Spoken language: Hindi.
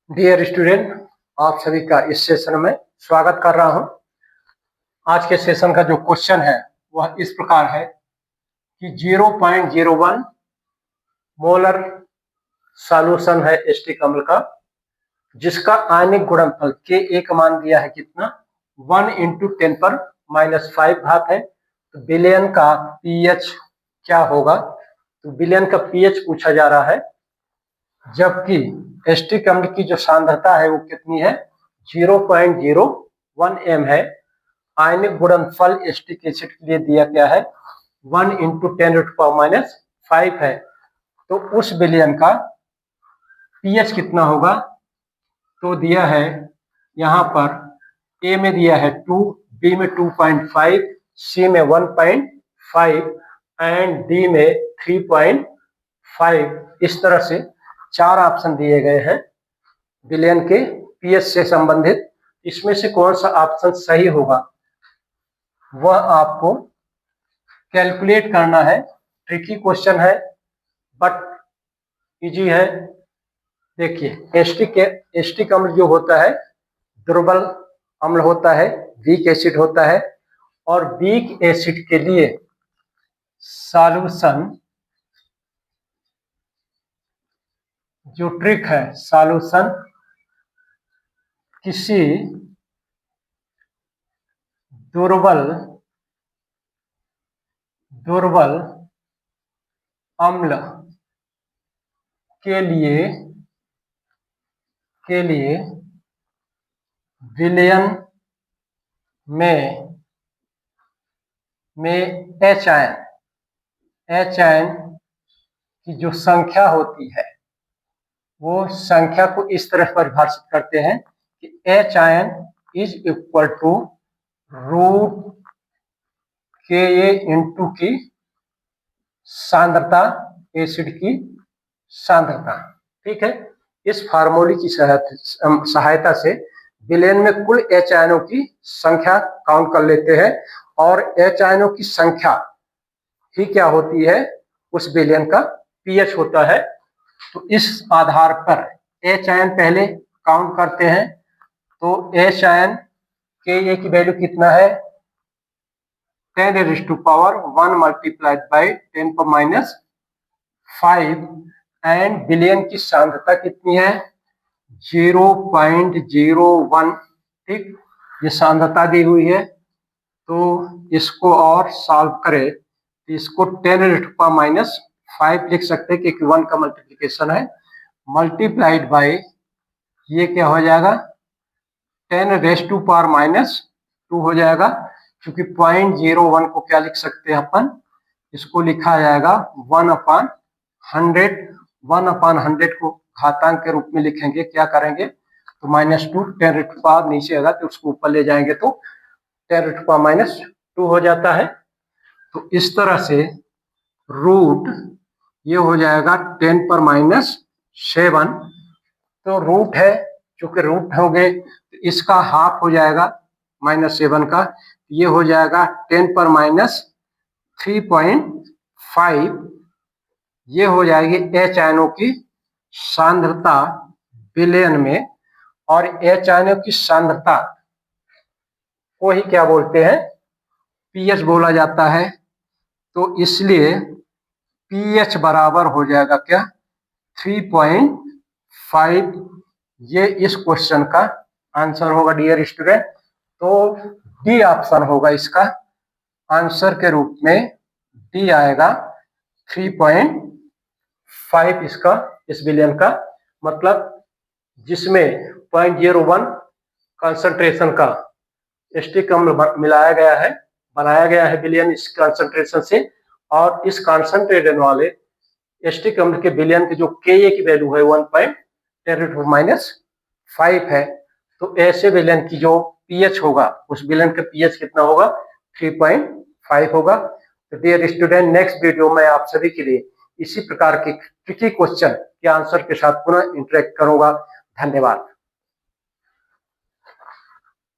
डियर स्टूडेंट, आप सभी का इस सेशन में स्वागत कर रहा हूं। आज के सेशन का जो क्वेश्चन है वह इस प्रकार है कि 0.01 मोलर सॉल्यूशन है एसिटिक अम्ल का, जिसका आयनिक गुणनफल Ka का मान दिया है कितना 1 × 10⁻⁵ घात है। तो विलयन का पीएच क्या होगा? तो विलयन का पीएच पूछा जा रहा है, जबकि एसिटिक अम्ल की जो सांद्रता है वो कितनी है 0.01 m है। आयनिक गुणनफल एसिटिक एसिड के लिए दिया गया है 1 × 10⁻⁵ है। तो उस विलयन का पीएच कितना होगा? तो दिया है यहाँ पर ए में दिया है 2, बी में 2.5, सी में 1.5 एंड डी में 3.5। इस तरह से 4 ऑप्शन दिए गए हैं विलयन के पीएच से संबंधित। इसमें से कौन सा ऑप्शन सही होगा वह आपको कैलकुलेट करना है। ट्रिकी क्वेश्चन है बट इजी है। देखिए, एसिटिक अम्ल जो होता है दुर्बल अम्ल होता है, वीक एसिड होता है, और वीक एसिड के लिए सॉल्यूशन जो ट्रिक है, सॉल्यूशन किसी दुर्बल अम्ल के लिए विलयन में एच आयन की जो संख्या होती है वो संख्या को इस तरह परिभाषित करते हैं कि H ion is equal to √Ka into की सांद्रता, एसिड की सांद्रता। ठीक है, इस फार्मूले की सहायता से विलयन में कुल एच आयनों की संख्या काउंट कर लेते हैं, और एच आयनों की संख्या ही क्या होती है उस विलयन का पीएच होता है। तो इस आधार पर एच आयन पहले काउंट करते हैं। तो एच आयन के ए की वैल्यू कितना है 10⁻⁴ × 10⁻⁵ एंड विलयन की सांद्रता कितनी है 0.01। ठीक, ये सांद्रता दी हुई है। तो इसको और सॉल्व करें तो इसको 10⁻⁵ लिख सकते हैं, क्योंकि 1 का मल्टीप्लिकेशन है, मल्टीप्लाइड बाय ये क्या हो जाएगा 10⁻⁻² हो जाएगा। क्योंकि 0.01 को क्या लिख सकते हैं अपन, इसको लिखा जाएगा 1/100। 1/100 को घातांक के रूप में लिखेंगे, क्या करेंगे तो -2, 10⁻⁻ नीचे आएगा तो उसको ऊपर ले जाएंगे तो 10⁻⁻² हो जाता है। तो इस तरह से रूट ये हो जाएगा 10⁻⁷। तो रूट है, चूंकि रूट हो गए तो इसका हाफ हो जाएगा -7 का, ये हो जाएगा 10⁻³ ये हो जाएगी एच आयनों की सांद्रता विलयन में। और एच आयनों की सांद्रता को ही क्या बोलते हैं पीएच बोला जाता है। तो इसलिए पीएच बराबर हो जाएगा क्या 3.5। ये इस क्वेश्चन का आंसर होगा डियर स्टूडेंट। तो डी ऑप्शन होगा इसका आंसर के रूप में, डी आएगा 3.5 इसका, इस विलयन का मतलब जिसमें 0.01 कंसंट्रेशन का एसिटिक अम्ल मिलाया गया है, बनाया गया है विलयन इस कंसंट्रेशन से। और इस कंसंट्रेशन वाले एसिटिक अम्ल के विलयन की जो Ka की वैल्यू है 1.10⁻⁵ है। तो ऐसे विलयन की जो पीएच होगा उस विलयन का पीएच कितना होगा 3.5 होगा। तो डियर स्टूडेंट, नेक्स्ट वीडियो में आप सभी के लिए इसी प्रकार के ट्रिकी क्वेश्चन के आंसर के साथ पुनः इंटरेक्ट करूंगा। धन्यवाद।